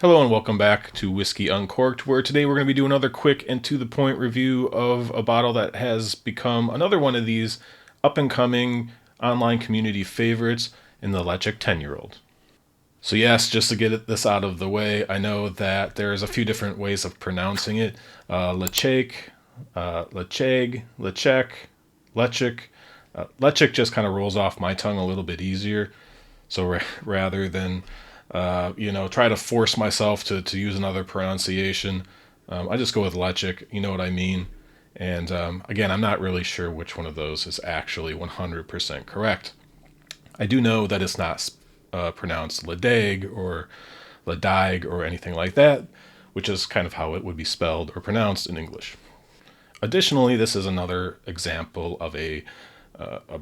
Hello and welcome back to Whiskey Uncorked, where today we're going to be doing another quick and to the point review of a bottle that has become another one of these up and coming online community favorites in the Ledaig 10-year-old. So yes, just to get this out of the way, I know that there's a few different ways of pronouncing it. Ledaig, Ledaig, Ledaig. Ledaig just kind of rolls off my tongue a little bit easier. So rather than try to force myself to use another pronunciation, I just go with Ledaig. You know what I mean? And again, I'm not really sure which one of those is actually 100% correct. I do know that it's not pronounced Ledaig or Ledaig or anything like that, which is kind of how it would be spelled or pronounced in English. Additionally, this is another example of a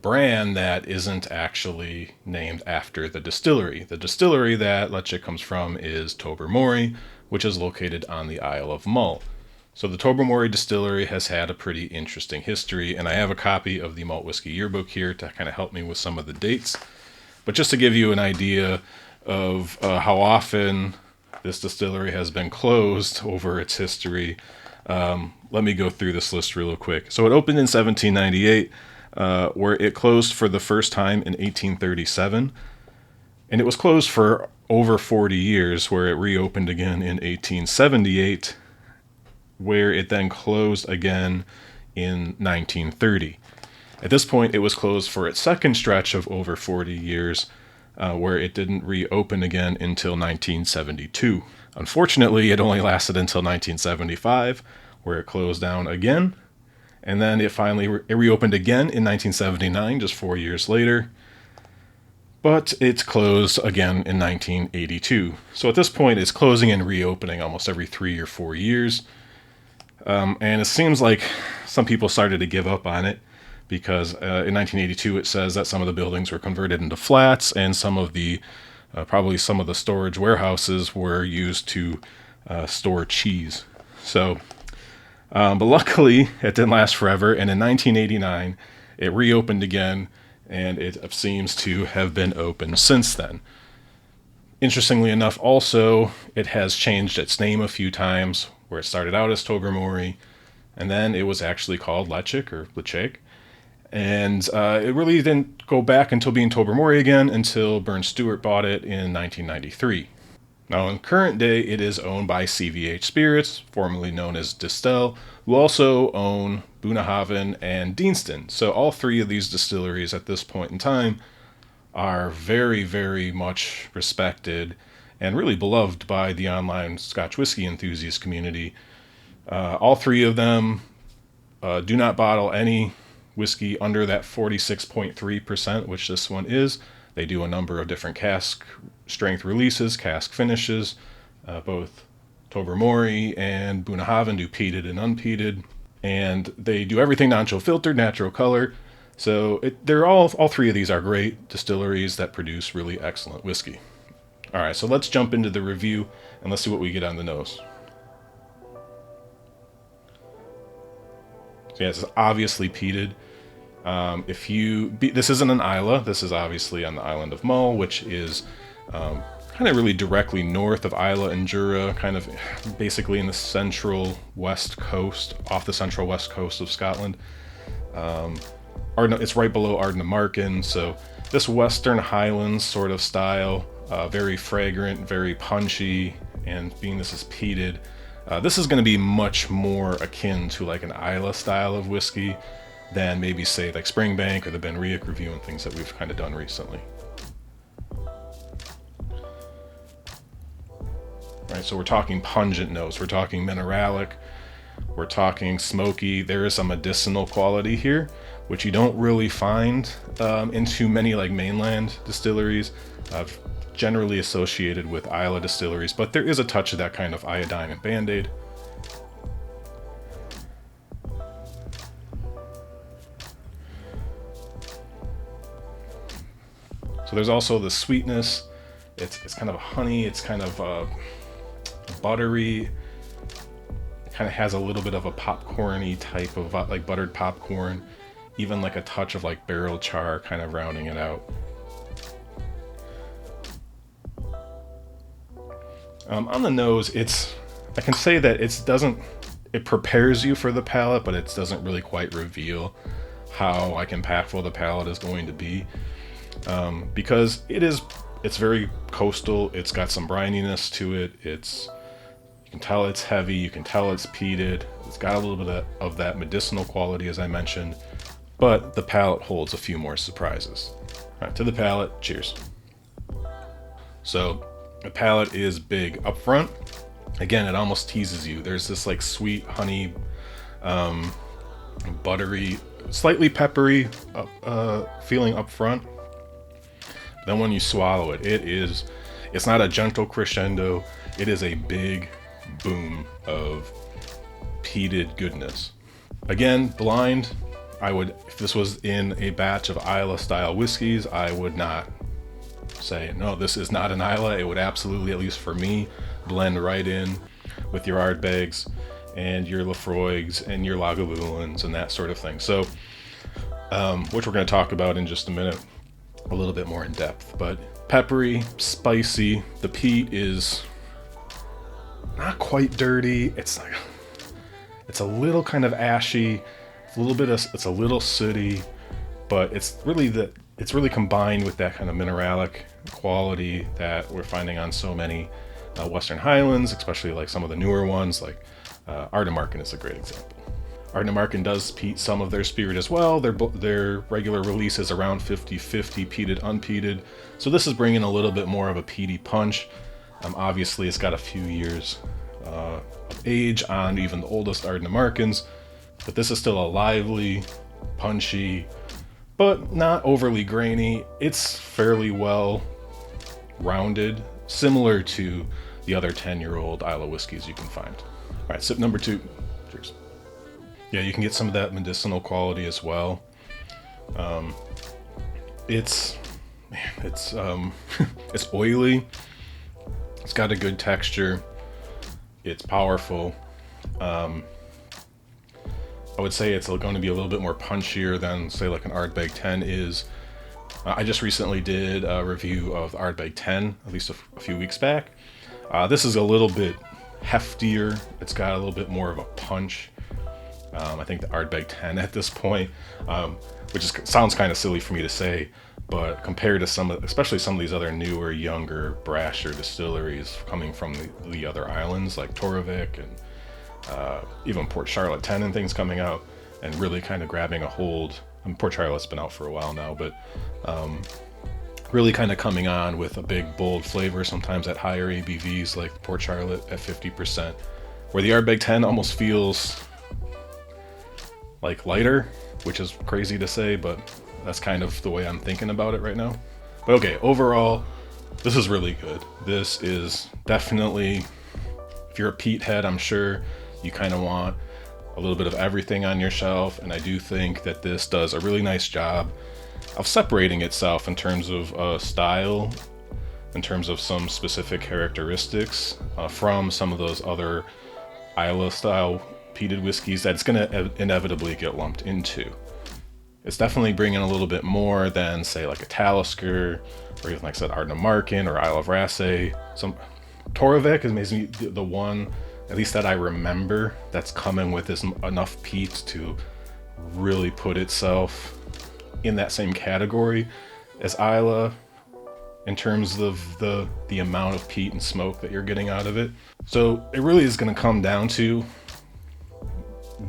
brand that isn't actually named after the distillery. The distillery that Ledaig comes from is Tobermory, which is located on the Isle of Mull. So the Tobermory distillery has had a pretty interesting history, and I have a copy of the Malt Whiskey Yearbook here to kind of help me with some of the dates. But just to give you an idea of how often this distillery has been closed over its history, let me go through this list real quick. So it opened in 1798, where it closed for the first time in 1837. And it was closed for over 40 years, where it reopened again in 1878, where it then closed again in 1930. At this point, it was closed for its second stretch of over 40 years, where it didn't reopen again until 1972. Unfortunately, it only lasted until 1975, where it closed down again, and then it finally reopened again in 1979, just 4 years later. But it's closed again in 1982. So at this point, it's closing and reopening almost every 3 or 4 years. And it seems like some people started to give up on it because in 1982 it says that some of the buildings were converted into flats, and some of the probably some of the storage warehouses were used to store cheese. So, but luckily it didn't last forever, and in 1989 it reopened again, and it seems to have been open since then. Interestingly enough, also, it has changed its name a few times, where it started out as Tobermory, and then it was actually called Ledaig or Ledaig. And it really didn't go back until being Tobermory again until Burn Stewart bought it in 1993. Now, in current day, it is owned by CVH Spirits, formerly known as Distell, who also own Bunnahabhain and Deanston. So all three of these distilleries at this point in time are very, very much respected and really beloved by the online Scotch whiskey enthusiast community. All three of them do not bottle any whiskey under that 46.3%, which this one is. They do a number of different cask strength releases, cask finishes. Both Tobermory and Bunnahabhain do peated and unpeated. And they do everything non-chill filtered, natural color. So they're all three of these are great distilleries that produce really excellent whiskey. All right, so let's jump into the review and let's see what we get on the nose. So yeah, it's obviously peated. This isn't an Islay. This is obviously on the island of Mull, which is kind of really directly north of Islay and Jura, kind of basically in the central west coast, off the central west coast of Scotland. It's right below Ardnamurchan, so this Western Highlands sort of style, very fragrant, very punchy, and being this is peated, this is going to be much more akin to like an Islay style of whiskey than maybe say like Springbank or the Ben Riach review and things that we've kind of done recently. Right, so we're talking pungent notes, we're talking mineralic, we're talking smoky. There is some medicinal quality here, which you don't really find in too many like mainland distilleries, generally associated with Islay distilleries, but there is a touch of that kind of iodine and Band-Aid. So there's also the sweetness. It's kind of honey. It's kind of buttery. It kind of has a little bit of a popcorny type of like buttered popcorn, even like a touch of like barrel char kind of rounding it out. On the nose, I can say that it prepares you for the palate, but it doesn't really quite reveal how like impactful the palate is going to be, because it's very coastal. It's got some brininess to it. You can tell it's heavy. You can tell it's peated. It's got a little bit of that medicinal quality, as I mentioned, but the palate holds a few more surprises. All right, to the palate. Cheers. So the palate is big up front. Again, it almost teases you. There's this like sweet honey, buttery, slightly peppery feeling up front. Then when you swallow it, it's not a gentle crescendo. It is a big boom of peated goodness. Again, blind, if this was in a batch of Islay style whiskeys, I would not say, no, this is not an Islay. It would absolutely, at least for me, blend right in with your Ardbegs and your Laphroaigs and your Lagavulins and that sort of thing. So, which we're going to talk about in just a minute, a little bit more in depth. But peppery, spicy. The peat is not quite dirty. It's a little kind of ashy. It's a little sooty, but it's really combined with that kind of mineralic quality that we're finding on so many Western Highlands, especially like some of the newer ones, like Ardnamurchan is a great example. Ardnamurchan does peat some of their spirit as well. Their regular release is around 50-50 peated, unpeated. So this is bringing a little bit more of a peaty punch. Obviously, it's got a few years of age on even the oldest Ardnamurchans, but this is still a lively, punchy, but not overly grainy. It's fairly well rounded, similar to the other 10-year-old Islay whiskeys you can find. All right, sip number 2. Cheers. Yeah, you can get some of that medicinal quality as well. It's it's oily. It's got a good texture. It's powerful. I would say it's going to be a little bit more punchier than, say, like an Ardbeg 10 is. I just recently did a review of the Ardbeg 10, at least a few weeks back. This is a little bit heftier. It's got a little bit more of a punch. I think the Ardbeg 10 at this point, sounds kind of silly for me to say, but compared to especially some of these other newer, younger, brasher distilleries coming from the other islands like Torvik and even Port Charlotte 10 and things coming out and really kind of grabbing a hold. Port Charlotte's been out for a while now, but really kind of coming on with a big, bold flavor, sometimes at higher ABVs like Port Charlotte at 50%, where the Ardbeg 10 almost feels like lighter, which is crazy to say, but that's kind of the way I'm thinking about it right now. But okay, overall, this is really good. This is definitely, if you're a peat head, I'm sure you kind of want a little bit of everything on your shelf, and I do think that this does a really nice job of separating itself in terms of style, in terms of some specific characteristics from some of those other Islay style peated whiskeys that it's going to inevitably get lumped into. It's definitely bringing a little bit more than, say, like a Talisker, or even, like I said, Ardnamurchan or Isle of Raasay. Some Torvik is maybe the one, at least that I remember, that's coming with enough peat to really put itself in that same category as Islay in terms of the amount of peat and smoke that you're getting out of it. So it really is going to come down to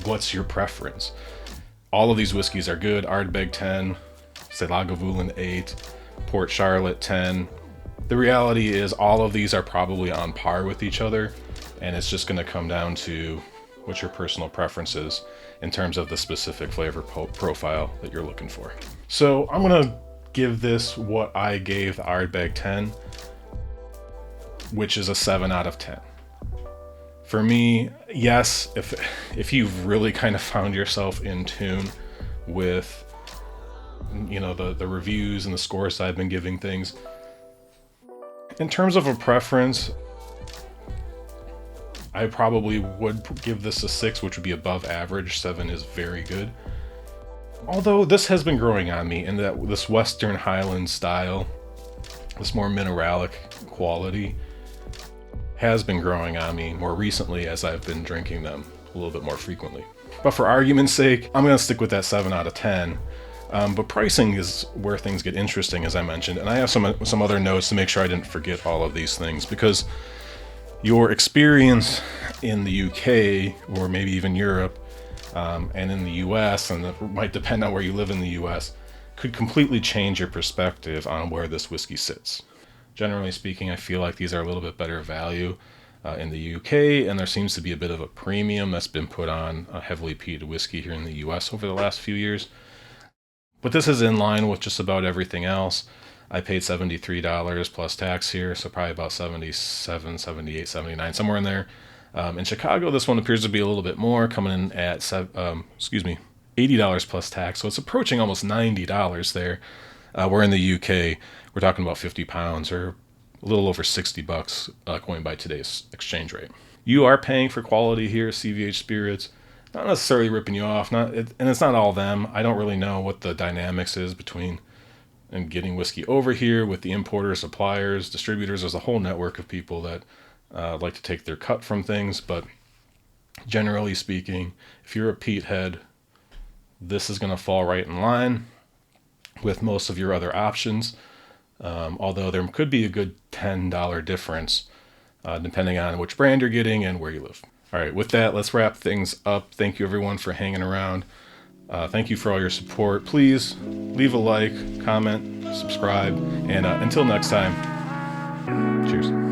what's your preference. All of these whiskeys are good. Ardbeg 10, say Lagavulin 8, Port Charlotte 10. The reality is all of these are probably on par with each other, and it's just going to come down to what your personal preference is in terms of the specific flavor profile that you're looking for. So I'm going to give this what I gave the Ardbeg 10, which is a 7 out of 10. For me, yes, if you've really kind of found yourself in tune with, you know, the reviews and the scores I've been giving things, in terms of a preference, I probably would give this a 6, which would be above average. 7 is very good. Although this has been growing on me in that this Western Highland style, this more mineralic quality, has been growing on me more recently as I've been drinking them a little bit more frequently. But for argument's sake, I'm going to stick with that 7 out of 10. But pricing is where things get interesting, as I mentioned, and I have some other notes to make sure I didn't forget all of these things, because your experience in the UK, or maybe even Europe, and in the US, and it might depend on where you live in the US, could completely change your perspective on where this whiskey sits. Generally speaking, I feel like these are a little bit better value in the UK, and there seems to be a bit of a premium that's been put on heavily peated whiskey here in the US over the last few years. But this is in line with just about everything else. I paid $73 plus tax here, so probably about 77, 78, 79, somewhere in there. In Chicago, this one appears to be a little bit more, coming in at $80 plus tax, so it's approaching almost $90 there. Where in the UK, we're talking about 50 pounds, or a little over $60 going by today's exchange rate. You are paying for quality here, CVH Spirits. Not necessarily ripping you off, and it's not all them. I don't really know what the dynamics is between and getting whiskey over here with the importers, suppliers, distributors. There's a whole network of people that like to take their cut from things, but generally speaking, if you're a peat head, this is going to fall right in line with most of your other options, although there could be a good $10 difference depending on which brand you're getting and where you live. All right, with that, let's wrap things up. Thank you, everyone, for hanging around. Thank you for all your support. Please leave a like, comment, subscribe, and until next time, cheers.